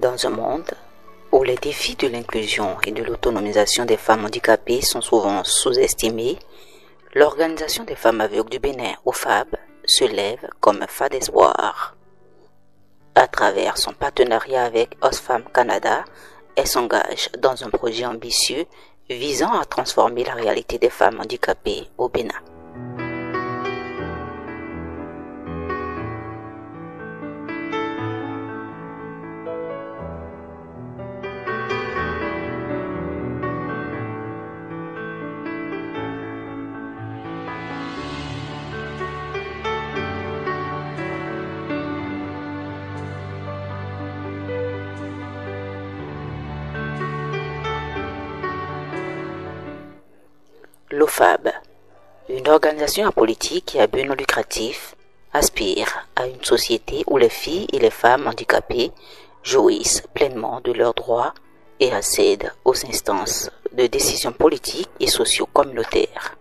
Dans un monde où les défis de l'inclusion et de l'autonomisation des femmes handicapées sont souvent sous-estimés, l'Organisation des femmes aveugles du Bénin, OFAB, se lève comme un phare d'espoir. À travers son partenariat avec Oxfam Canada, elle s'engage dans un projet ambitieux visant à transformer la réalité des femmes handicapées au Bénin. L'OFAB, une organisation apolitique et à but non lucratif, aspire à une société où les filles et les femmes handicapées jouissent pleinement de leurs droits et accèdent aux instances de décision politique et socio-communautaires.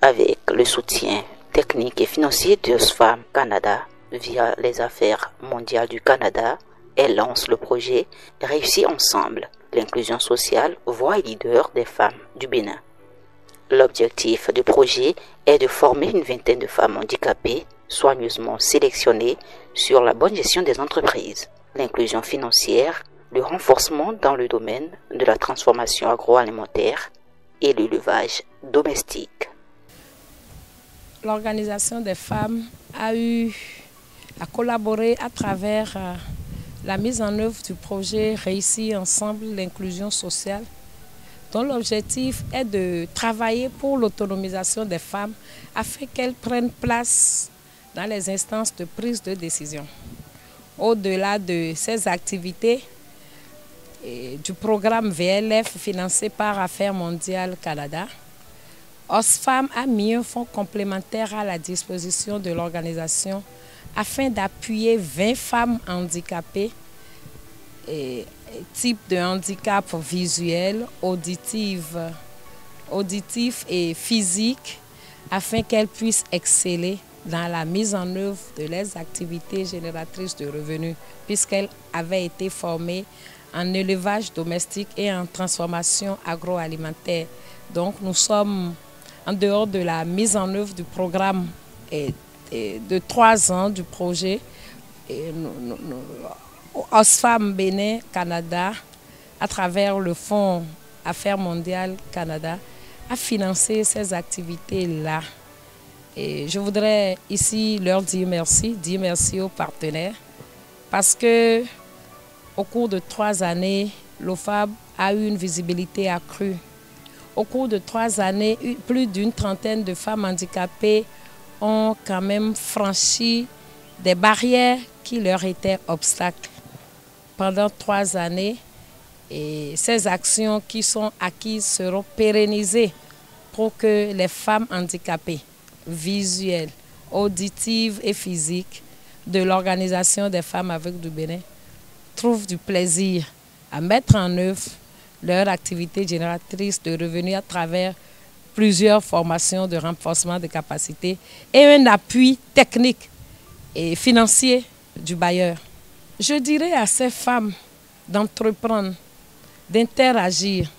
Avec le soutien technique et financier d'Oxfam Canada via les Affaires mondiales du Canada, elle lance le projet Réussir ensemble, l'inclusion sociale, voix et leader des femmes du Bénin. L'objectif du projet est de former une vingtaine de femmes handicapées soigneusement sélectionnées sur la bonne gestion des entreprises, l'inclusion financière, le renforcement dans le domaine de la transformation agroalimentaire et l'élevage domestique. L'Organisation des femmes a collaboré à travers la mise en œuvre du projet Réussir ensemble l'inclusion sociale, dont l'objectif est de travailler pour l'autonomisation des femmes afin qu'elles prennent place dans les instances de prise de décision. Au-delà de ces activités et du programme VLF financé par Affaires mondiales Canada, Oxfam a mis un fonds complémentaire à la disposition de l'organisation afin d'appuyer 20 femmes handicapées type de handicap visuel, auditif et physique, afin qu'elles puissent exceller dans la mise en œuvre de leurs activités génératrices de revenus, puisqu'elles avaient été formées en élevage domestique et en transformation agroalimentaire. Donc nous sommes en dehors de la mise en œuvre du programme de 3 ans du projet. Oxfam Bénin Canada, à travers le Fonds Affaires mondiales Canada, a financé ces activités-là. Et je voudrais ici leur dire merci aux partenaires, parce que au cours de 3 années, l'OFAB a eu une visibilité accrue. Au cours de 3 années, plus d'une trentaine de femmes handicapées ont quand même franchi des barrières qui leur étaient obstacles. Pendant 3 années, et ces actions qui sont acquises seront pérennisées pour que les femmes handicapées, visuelles, auditives et physiques de l'Organisation des femmes aveugles du Bénin trouvent du plaisir à mettre en œuvre leur activité génératrice de revenus à travers plusieurs formations de renforcement de capacités et un appui technique et financier du bailleur. Je dirais à ces femmes d'entreprendre, d'interagir,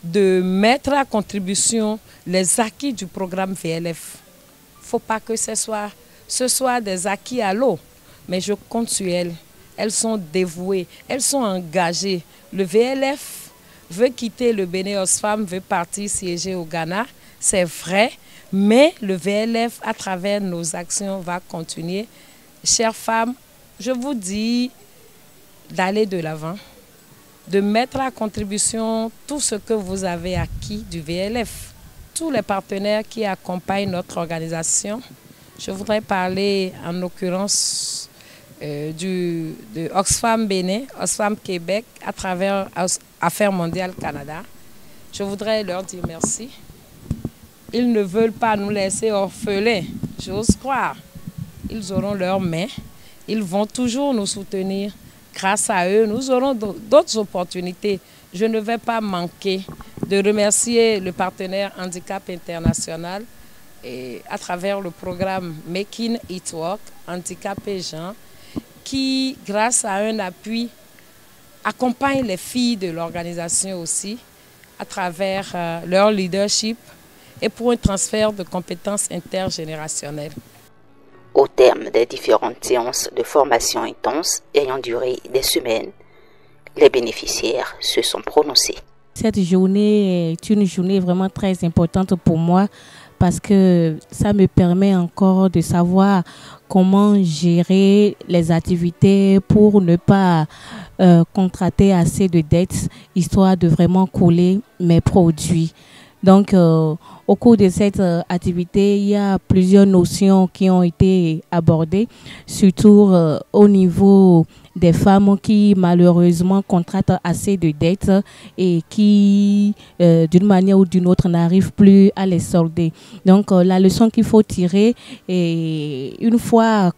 de mettre à contribution les acquis du programme VLF. Il ne faut pas que ce soit des acquis à l'eau, mais je compte sur elles. Elles sont dévouées, elles sont engagées. Le VLF veut quitter le Bénin, Oxfam veut partir siéger au Ghana, c'est vrai, mais le VLF, à travers nos actions, va continuer. Chères femmes, je vous dis d'aller de l'avant, de mettre à contribution tout ce que vous avez acquis du VLF. Tous les partenaires qui accompagnent notre organisation, je voudrais parler en l'occurrence de Oxfam Bénin, Oxfam Québec, à travers Affaires mondiales Canada. Je voudrais leur dire merci. Ils ne veulent pas nous laisser orphelins, j'ose croire. Ils auront leurs mains, ils vont toujours nous soutenir. Grâce à eux, nous aurons d'autres opportunités. Je ne vais pas manquer de remercier le partenaire Handicap International et à travers le programme Making It Work, Handicap et Gens, qui, grâce à un appui accompagne les filles de l'organisation aussi à travers leur leadership et pour un transfert de compétences intergénérationnelles. Au terme des différentes séances de formation intense ayant duré des semaines, les bénéficiaires se sont prononcés. Cette journée est une journée vraiment très importante pour moi parce que ça me permet encore de savoir comment gérer les activités pour ne pas contracter assez de dettes, histoire de vraiment coller mes produits. Donc, au cours de cette activité, il y a plusieurs notions qui ont été abordées, surtout au niveau des femmes qui malheureusement contractent assez de dettes et qui, d'une manière ou d'une autre, n'arrivent plus à les solder. Donc, la leçon qu'il faut tirer, est une fois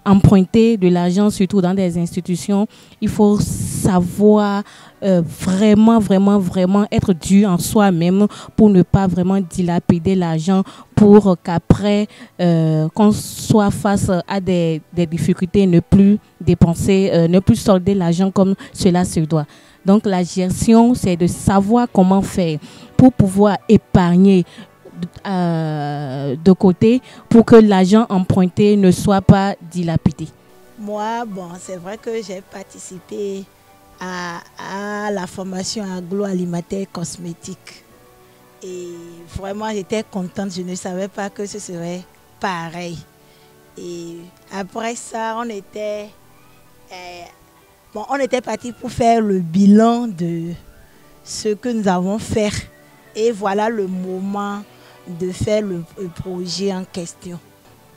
emprunter de l'argent, surtout dans des institutions, il faut savoir vraiment être dur en soi-même pour ne pas vraiment dilapider l'argent pour qu'après, qu'on soit face à des difficultés, ne plus dépenser, ne plus solder l'argent comme cela se doit. Donc la gestion, c'est de savoir comment faire pour pouvoir épargner de côté pour que l'argent emprunté ne soit pas dilapidé. Moi, c'est vrai que j'ai participé à la formation agroalimentaire cosmétique. Et vraiment, j'étais contente. Je ne savais pas que ce serait pareil. Et après ça, on était parti pour faire le bilan de ce que nous avons fait. Et voilà le moment de faire le projet en question.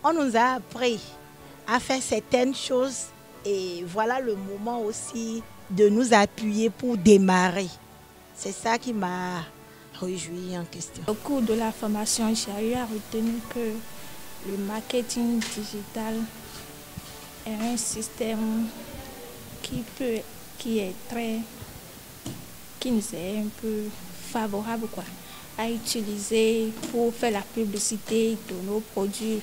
On nous a appris à faire certaines choses et voilà le moment aussi de nous appuyer pour démarrer. C'est ça qui m'a réjoui en question. Au cours de la formation, j'ai eu à retenir que le marketing digital est un système qui nous est un peu favorable à utiliser pour faire la publicité de nos produits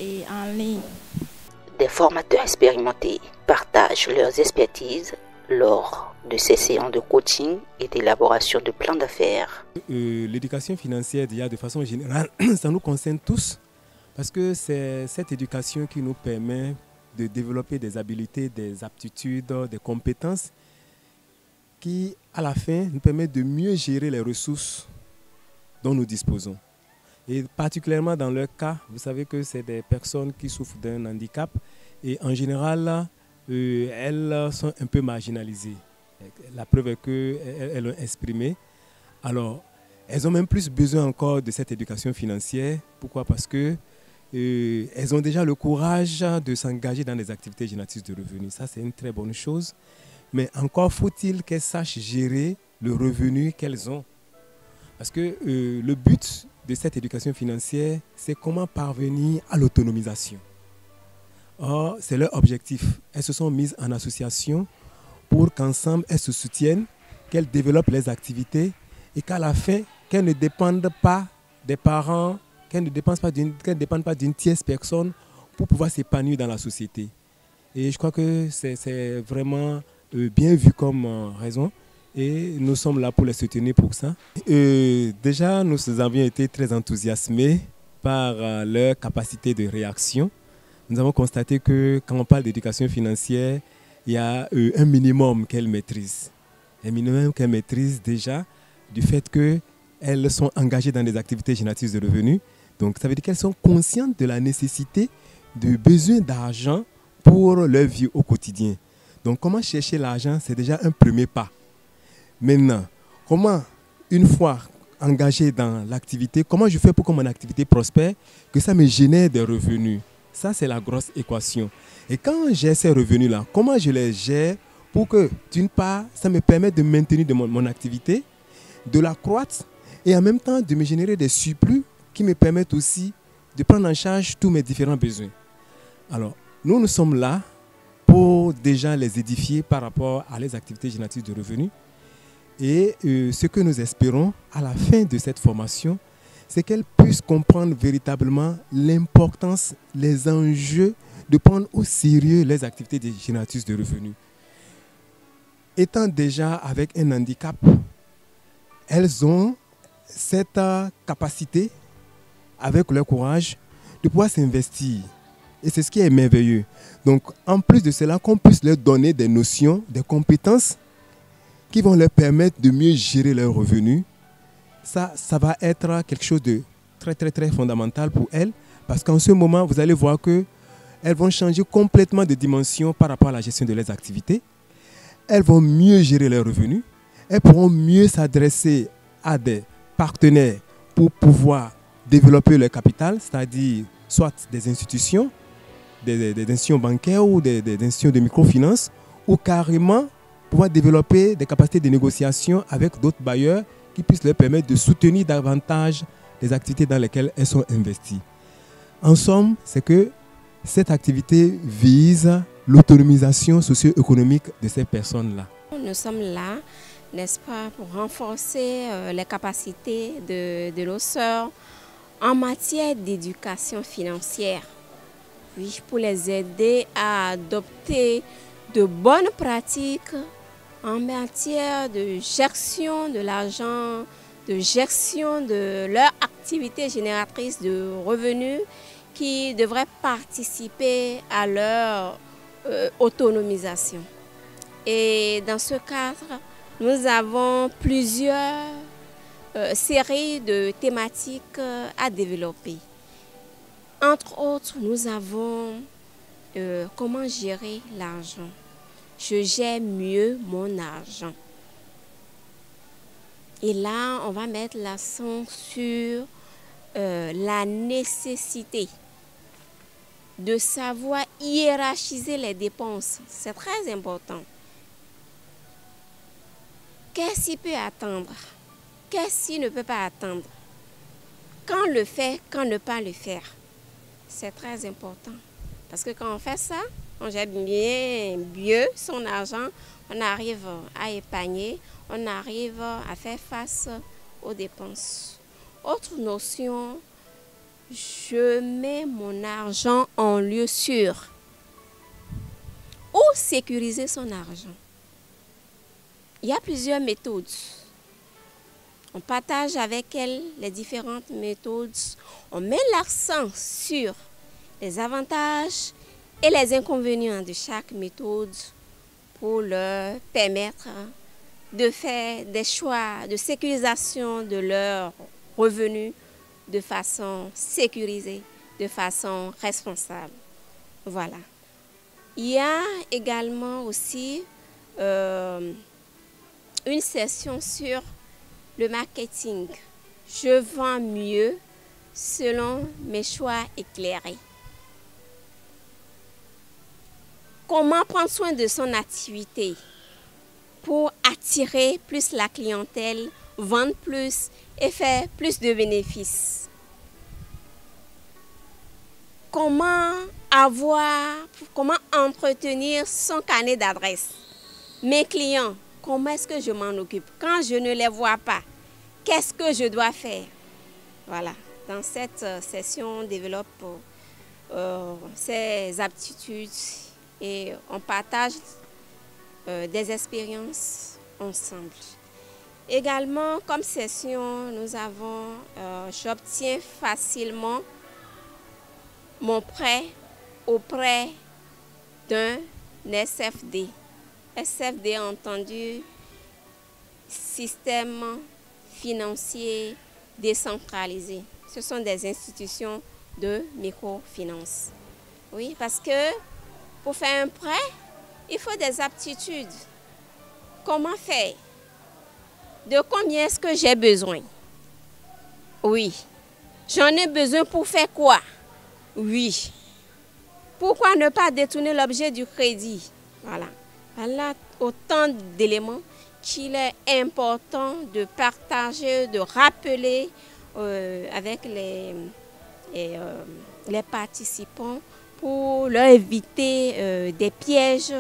et en ligne. Des formateurs expérimentés partagent leurs expertises lors de ces séances de coaching et d'élaboration de plans d'affaires. L'éducation financière, déjà de façon générale, ça nous concerne tous parce que c'est cette éducation qui nous permet de développer des habiletés, des aptitudes, des compétences qui, à la fin, nous permettent de mieux gérer les ressources dont nous disposons. Et particulièrement dans leur cas, vous savez que c'est des personnes qui souffrent d'un handicap et en général, elles sont un peu marginalisées. La preuve est qu'elles l'ont exprimé. Alors, elles ont même plus besoin encore de cette éducation financière. Pourquoi? Parce que elles ont déjà le courage de s'engager dans des activités génératrices de revenus. Ça, c'est une très bonne chose. Mais encore faut-il qu'elles sachent gérer le revenu qu'elles ont. Parce que le but de cette éducation financière, c'est comment parvenir à l'autonomisation. Or, c'est leur objectif. Elles se sont mises en association pour qu'ensemble, elles se soutiennent, qu'elles développent les activités et qu'à la fin, qu'elles ne dépendent pas des parents, qu'elles ne dépendent pas d'une tierce personne pour pouvoir s'épanouir dans la société. Et je crois que c'est vraiment bien vu comme raison. Et nous sommes là pour les soutenir pour ça. Déjà, nous avions été très enthousiasmés par leur capacité de réaction. Nous avons constaté que quand on parle d'éducation financière, il y a un minimum qu'elles maîtrisent. Un minimum qu'elles maîtrisent déjà du fait qu'elles sont engagées dans des activités génératrices de revenus. Donc ça veut dire qu'elles sont conscientes de la nécessité, du besoin d'argent pour leur vie au quotidien. Donc comment chercher l'argent, c'est déjà un premier pas. Maintenant, comment, une fois engagé dans l'activité, comment je fais pour que mon activité prospère, que ça me génère des revenus? Ça, c'est la grosse équation. Et quand j'ai ces revenus-là, comment je les gère pour que, d'une part, ça me permette de maintenir mon activité, de la croître et en même temps de me générer des surplus qui me permettent aussi de prendre en charge tous mes différents besoins. Alors, nous sommes là pour déjà les édifier par rapport à les activités génératrices de revenus. Et ce que nous espérons à la fin de cette formation, c'est qu'elles puissent comprendre véritablement l'importance, les enjeux de prendre au sérieux les activités génératrices de revenus. étant déjà avec un handicap, elles ont cette capacité, avec leur courage, de pouvoir s'investir. Et c'est ce qui est merveilleux. Donc, en plus de cela, qu'on puisse leur donner des notions, des compétences qui vont leur permettre de mieux gérer leurs revenus. Ça va être quelque chose de très, très, très fondamental pour elles. Parce qu'en ce moment, vous allez voir qu'elles vont changer complètement de dimension par rapport à la gestion de leurs activités. Elles vont mieux gérer leurs revenus. Elles pourront mieux s'adresser à des partenaires pour pouvoir développer leur capital, c'est-à-dire soit des institutions, des institutions bancaires ou des institutions de microfinance, ou carrément pouvoir développer des capacités de négociation avec d'autres bailleurs qui puissent leur permettre de soutenir davantage les activités dans lesquelles elles sont investies. En somme, c'est que cette activité vise l'autonomisation socio-économique de ces personnes-là. Nous sommes là, n'est-ce pas, pour renforcer les capacités de nos sœurs en matière d'éducation financière. Oui, pour les aider à adopter de bonnes pratiques en matière de gestion de l'argent, de gestion de leur activité génératrice de revenus qui devraient participer à leur autonomisation. Et dans ce cadre, nous avons plusieurs séries de thématiques à développer. Entre autres, nous avons comment gérer l'argent. Je gère mieux mon argent. Et là, on va mettre l'accent sur la nécessité de savoir hiérarchiser les dépenses. C'est très important. Qu'est-ce qui peut attendre? Qu'est-ce qui ne peut pas attendre? Quand le faire, quand ne pas le faire? C'est très important. Parce que quand on fait ça, on gère bien mieux son argent, on arrive à épargner, on arrive à faire face aux dépenses. Autre notion, je mets mon argent en lieu sûr. Où sécuriser son argent? Il y a plusieurs méthodes. On partage avec elles les différentes méthodes. On met l'accent sur les avantages et les inconvénients de chaque méthode pour leur permettre de faire des choix de sécurisation de leurs revenus de façon sécurisée, de façon responsable. Voilà. Il y a également aussi une session sur le marketing. Je vends mieux selon mes choix éclairés. Comment prendre soin de son activité pour attirer plus la clientèle, vendre plus et faire plus de bénéfices? Comment entretenir son carnet d'adresses? Mes clients, comment est-ce que je m'en occupe? Quand je ne les vois pas, qu'est-ce que je dois faire? Voilà, dans cette session, on développe ces aptitudes et on partage des expériences ensemble. Également, comme session, nous avons, j'obtiens facilement mon prêt auprès d'un SFD. SFD entendu, système financier décentralisé. Ce sont des institutions de microfinance. Oui, parce que pour faire un prêt, il faut des aptitudes. Comment faire? De combien est-ce que j'ai besoin? Oui. J'en ai besoin pour faire quoi? Oui. Pourquoi ne pas détourner l'objet du crédit? Voilà. Voilà autant d'éléments qu'il est important de partager, de rappeler avec les participants pour leur éviter des pièges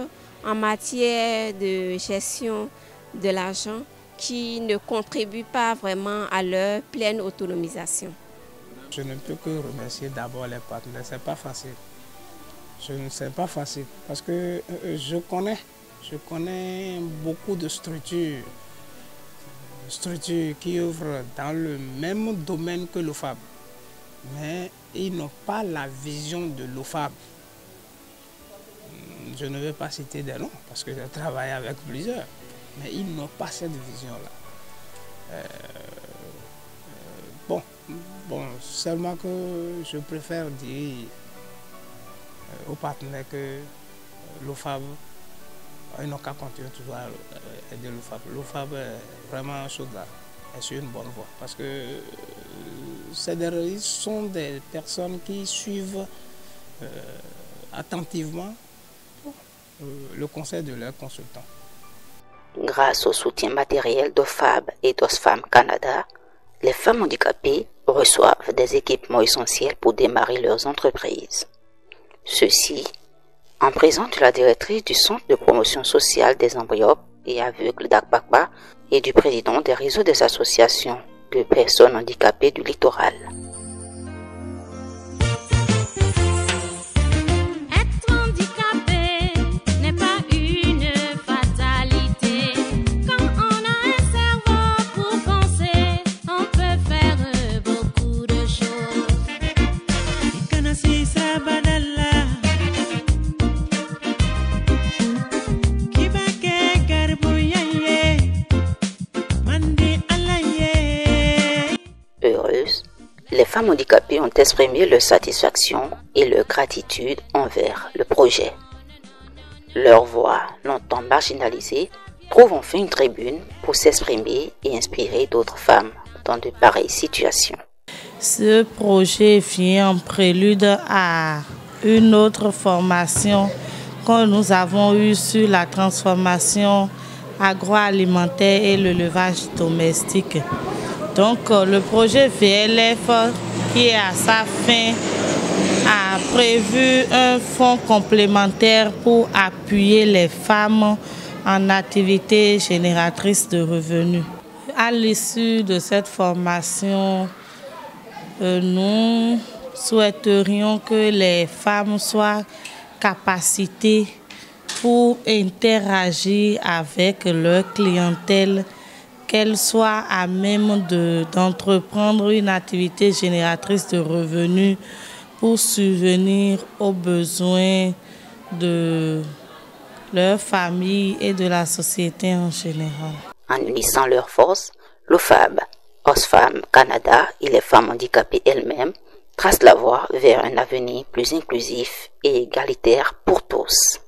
en matière de gestion de l'argent qui ne contribuent pas vraiment à leur pleine autonomisation. Je ne peux que remercier d'abord les partenaires. Ce n'est pas facile. C'est pas facile parce que je connais Je connais beaucoup de structures qui œuvrent dans le même domaine que l'OFAB, mais ils n'ont pas la vision de l'OFAB. Je ne vais pas citer des noms parce que j'ai travaillé avec plusieurs, mais ils n'ont pas cette vision-là. Bon, seulement que je préfère dire aux partenaires que l'OFAB, ils n'ont qu'à continuer toujours à aider l'OFAB. L'OFAB est vraiment chose là, est sur une bonne voie parce que ils sont des personnes qui suivent attentivement le conseil de leurs consultants. Grâce au soutien matériel d'OFAB et d'Osfam Canada, les femmes handicapées reçoivent des équipements essentiels pour démarrer leurs entreprises. Ceci en présence de la directrice du Centre de promotion sociale des embryopes et aveugles d'Akbakba et du président des réseaux des associations de personnes handicapées du littoral. Heureuses, les femmes handicapées ont exprimé leur satisfaction et leur gratitude envers le projet. Leur voix, longtemps marginalisée, trouve enfin une tribune pour s'exprimer et inspirer d'autres femmes dans de pareilles situations. Ce projet vient en prélude à une autre formation que nous avons eue sur la transformation agroalimentaire et l'élevage domestique. Donc le projet VLF qui est à sa fin a prévu un fonds complémentaire pour appuyer les femmes en activité génératrice de revenus. À l'issue de cette formation, nous souhaiterions que les femmes soient capacitées pour interagir avec leur clientèle, qu'elles soient à même d'entreprendre une activité génératrice de revenus pour subvenir aux besoins de leur famille et de la société en général. En unissant leurs forces, l'OFAB, Osfam Canada et les femmes handicapées elles-mêmes tracent la voie vers un avenir plus inclusif et égalitaire pour tous.